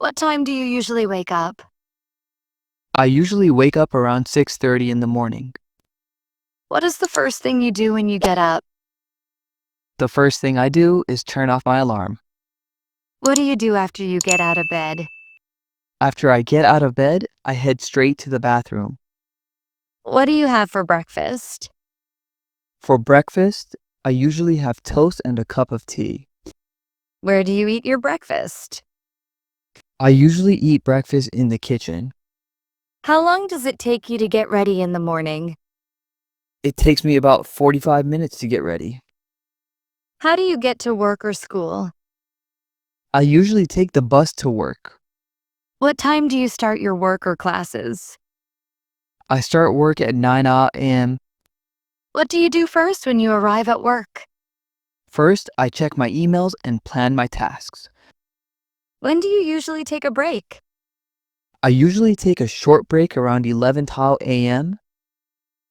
What time do you usually wake up? I usually wake up around 6:30 in the morning. What is the first thing you do when you get up? The first thing I do is turn off my alarm. What do you do after you get out of bed? After I get out of bed, I head straight to the bathroom. What do you have for breakfast? For breakfast, I usually have toast and a cup of tea. Where do you eat your breakfast? I usually eat breakfast in the kitchen. How long does it take you to get ready in the morning? It takes me about 45 minutes to get ready. How do you get to work or school? I usually take the bus to work. What time do you start your work or classes? I start work at 9 a.m. What do you do first when you arrive at work? First, I check my emails and plan my tasks. When do you usually take a break? I usually take a short break around 11 a.m.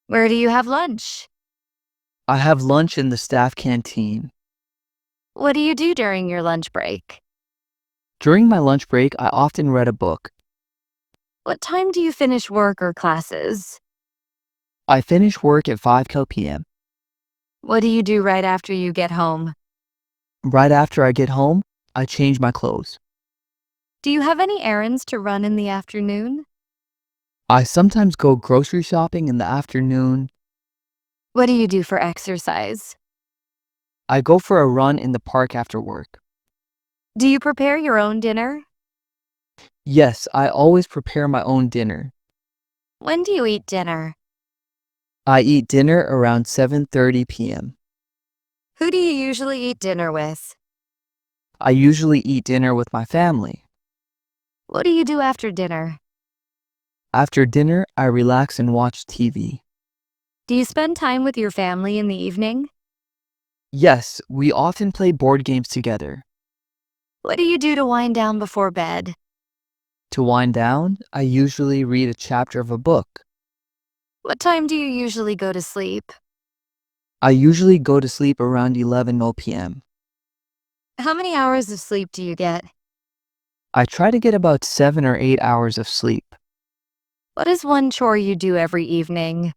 Where do you have lunch? I have lunch in the staff canteen. What do you do during your lunch break? During my lunch break, I often read a book. What time do you finish work or classes? I finish work at 5 p.m. What do you do right after you get home? Right after I get home, I change my clothes. Do you have any errands to run in the afternoon? I sometimes go grocery shopping in the afternoon. What do you do for exercise? I go for a run in the park after work. Do you prepare your own dinner? Yes, I always prepare my own dinner. When do you eat dinner? I eat dinner around 7:30 p.m. Who do you usually eat dinner with? I usually eat dinner with my family. What do you do after dinner? After dinner, I relax and watch TV. Do you spend time with your family in the evening? Yes, we often play board games together. What do you do to wind down before bed? To wind down, I usually read a chapter of a book. What time do you usually go to sleep? I usually go to sleep around 11 p.m. How many hours of sleep do you get? I try to get about 7 or 8 hours of sleep. What is one chore you do every evening?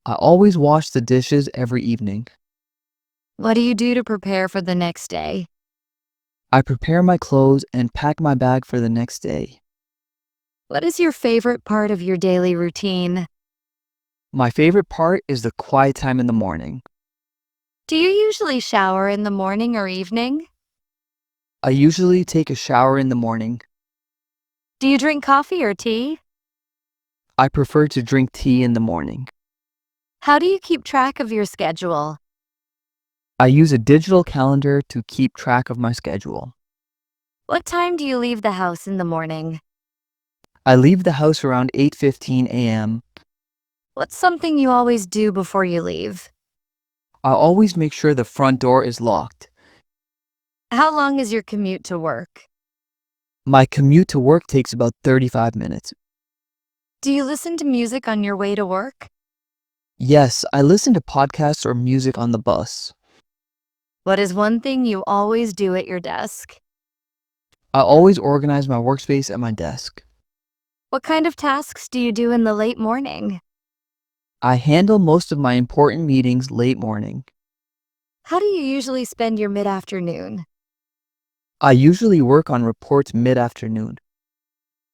I always wash the dishes every evening. What do you do to prepare for the next day? I prepare my clothes and pack my bag for the next day. What is your favorite part of your daily routine? My favorite part is the quiet time in the morning. Do you usually shower in the morning or evening? I usually take a shower in the morning. Do you drink coffee or tea? I prefer to drink tea in the morning. How do you keep track of your schedule? I use a digital calendar to keep track of my schedule. What time do you leave the house in the morning? I leave the house around 8:15 a.m. What's something you always do before you leave? I always make sure the front door is locked. How long is your commute to work? My commute to work takes about 35 minutes. Do you listen to music on your way to work? Yes, I listen to podcasts or music on the bus. What is one thing you always do at your desk? I always organize my workspace at my desk. What kind of tasks do you do in the late morning? I handle most of my important meetings late morning. How do you usually spend your mid-afternoon? I usually work on reports mid-afternoon.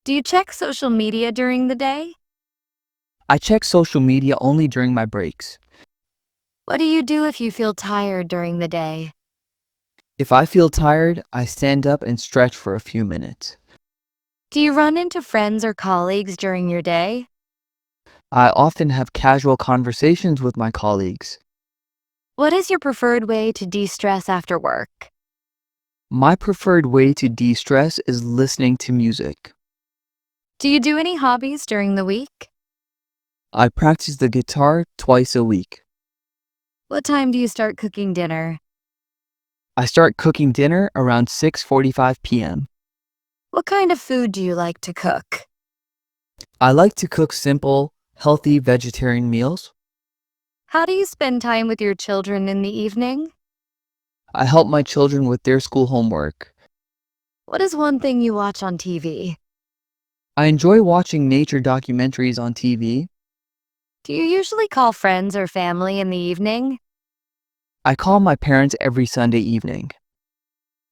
Do you check social media during the day? I check social media only during my breaks. What do you do if you feel tired during the day? If I feel tired, I stand up and stretch for a few minutes. Do you run into friends or colleagues during your day? I often have casual conversations with my colleagues. What is your preferred way to de-stress after work? My preferred way to de-stress is listening to music. Do you do any hobbies during the week? I practice the guitar twice a week. What time do you start cooking dinner? I start cooking dinner around 6:45 p.m. What kind of food do you like to cook? I like to cook simple, healthy vegetarian meals. How do you spend time with your children in the evening? I help my children with their school homework. What is one thing you watch on TV? I enjoy watching nature documentaries on TV. Do you usually call friends or family in the evening? I call my parents every Sunday evening.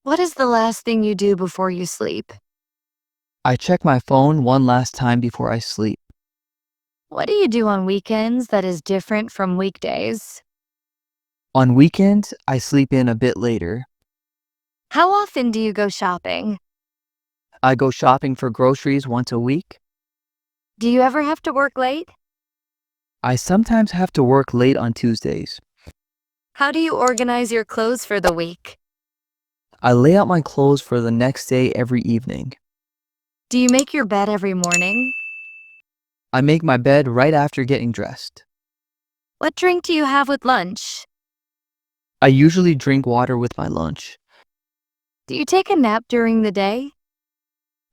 What is the last thing you do before you sleep? I check my phone one last time before I sleep. What do you do on weekends that is different from weekdays? On weekends, I sleep in a bit later. How often do you go shopping? I go shopping for groceries once a week. Do you ever have to work late? I sometimes have to work late on Tuesdays. How do you organize your clothes for the week? I lay out my clothes for the next day every evening. Do you make your bed every morning? I make my bed right after getting dressed. What drink do you have with lunch? I usually drink water with my lunch. Do you take a nap during the day?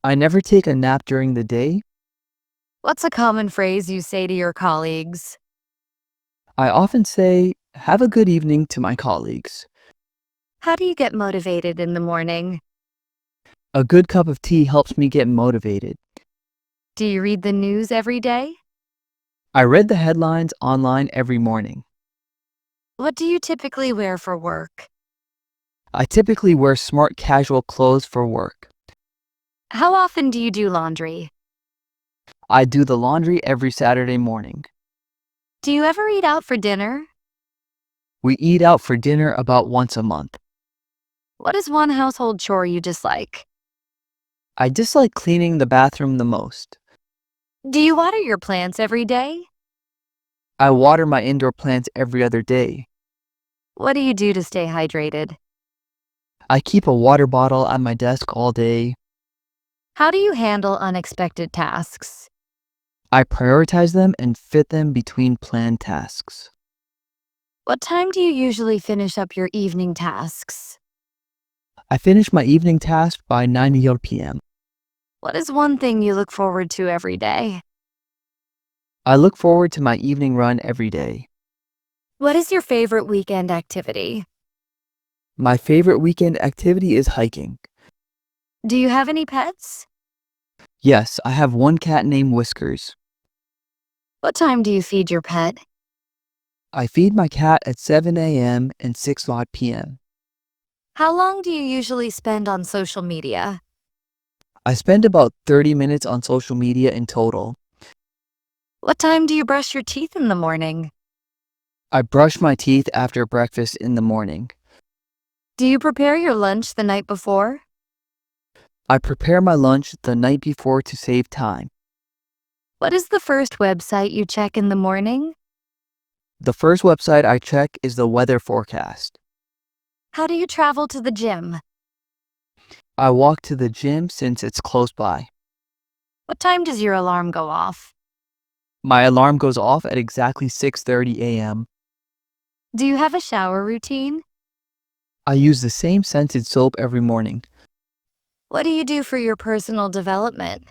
I never take a nap during the day. What's a common phrase you say to your colleagues? I often say, "Have a good evening" to my colleagues. How do you get motivated in the morning? A good cup of tea helps me get motivated. Do you read the news every day? I read the headlines online every morning. What do you typically wear for work? I typically wear smart casual clothes for work. How often do you do laundry? I do the laundry every Saturday morning. Do you ever eat out for dinner? We eat out for dinner about once a month. What is one household chore you dislike? I dislike cleaning the bathroom the most. Do you water your plants every day? I water my indoor plants every other day. What do you do to stay hydrated? I keep a water bottle at my desk all day. How do you handle unexpected tasks? I prioritize them and fit them between planned tasks. What time do you usually finish up your evening tasks? I finish my evening task by 9 p.m. What is one thing you look forward to every day? I look forward to my evening run every day. What is your favorite weekend activity? My favorite weekend activity is hiking. Do you have any pets? Yes, I have one cat named Whiskers. What time do you feed your pet? I feed my cat at 7 a.m. and 6 p.m. How long do you usually spend on social media? I spend about 30 minutes on social media in total. What time do you brush your teeth in the morning? I brush my teeth after breakfast in the morning. Do you prepare your lunch the night before? I prepare my lunch the night before to save time. What is the first website you check in the morning? The first website I check is the weather forecast. How do you travel to the gym? I walk to the gym since it's close by. What time does your alarm go off? My alarm goes off at exactly 6:30 a.m. Do you have a shower routine? I use the same scented soap every morning. What do you do for your personal development?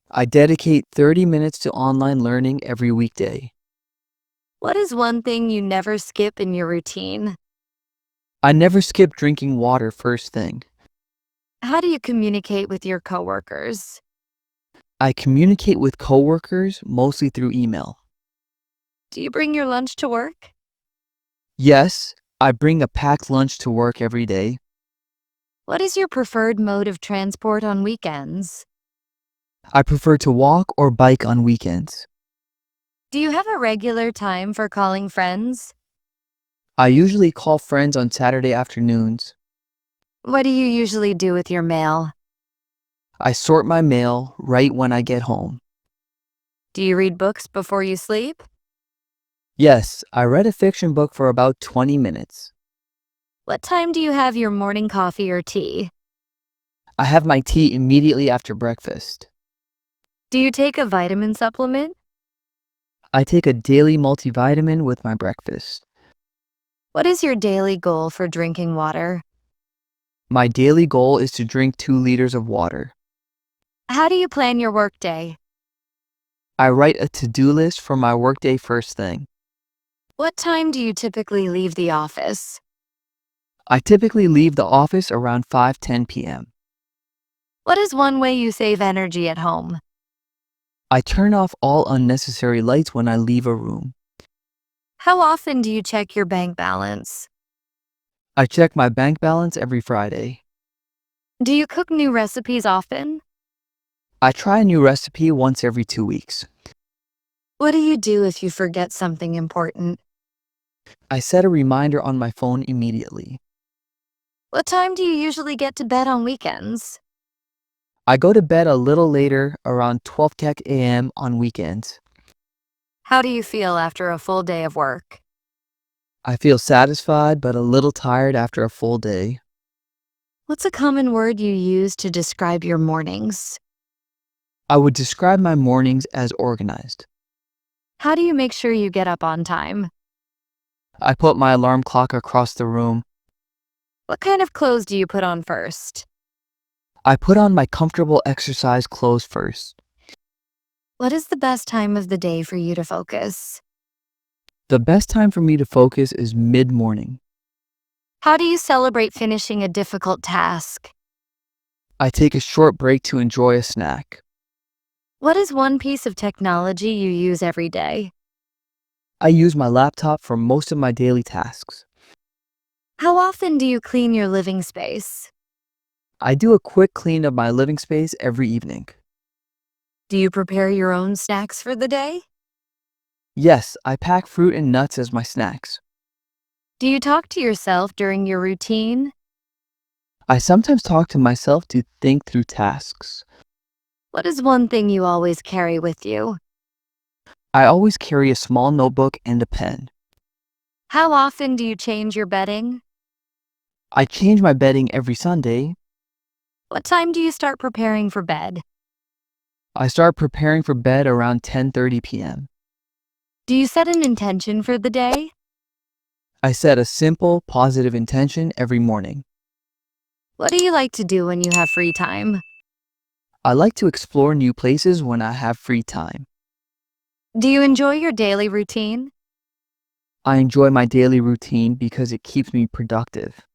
I dedicate 30 minutes to online learning every weekday. What is one thing you never skip in your routine? I never skip drinking water first thing. How do you communicate with your coworkers? I communicate with coworkers mostly through email. Do you bring your lunch to work? Yes, I bring a packed lunch to work every day. What is your preferred mode of transport on weekends? I prefer to walk or bike on weekends. Do you have a regular time for calling friends? I usually call friends on Saturday afternoons. What do you usually do with your mail? I sort my mail right when I get home. Do you read books before you sleep? Yes, I read a fiction book for about 20 minutes. What time do you have your morning coffee or tea? I have my tea immediately after breakfast. Do you take a vitamin supplement? I take a daily multivitamin with my breakfast. What is your daily goal for drinking water? My daily goal is to drink 2 liters of water. How do you plan your workday? I write a to-do list for my workday first thing. What time do you typically leave the office? I typically leave the office around 5:10 p.m. What is one way you save energy at home? I turn off all unnecessary lights when I leave a room. How often do you check your bank balance? I check my bank balance every Friday. Do you cook new recipes often? I try a new recipe once every 2 weeks. What do you do if you forget something important? I set a reminder on my phone immediately. What time do you usually get to bed on weekends? I go to bed a little later, around 12 a.m. on weekends. How do you feel after a full day of work? I feel satisfied but a little tired after a full day. What's a common word you use to describe your mornings? I would describe my mornings as organized. How do you make sure you get up on time? I put my alarm clock across the room. What kind of clothes do you put on first? I put on my comfortable exercise clothes first. What is the best time of the day for you to focus? The best time for me to focus is mid-morning. How do you celebrate finishing a difficult task? I take a short break to enjoy a snack. What is one piece of technology you use every day? I use my laptop for most of my daily tasks. How often do you clean your living space? I do a quick clean of my living space every evening. Do you prepare your own snacks for the day? Yes, I pack fruit and nuts as my snacks. Do you talk to yourself during your routine? I sometimes talk to myself to think through tasks. What is one thing you always carry with you? I always carry a small notebook and a pen. How often do you change your bedding? I change my bedding every Sunday. What time do you start preparing for bed? I start preparing for bed around 10:30 p.m. Do you set an intention for the day? I set a simple, positive intention every morning. What do you like to do when you have free time? I like to explore new places when I have free time. Do you enjoy your daily routine? I enjoy my daily routine because it keeps me productive.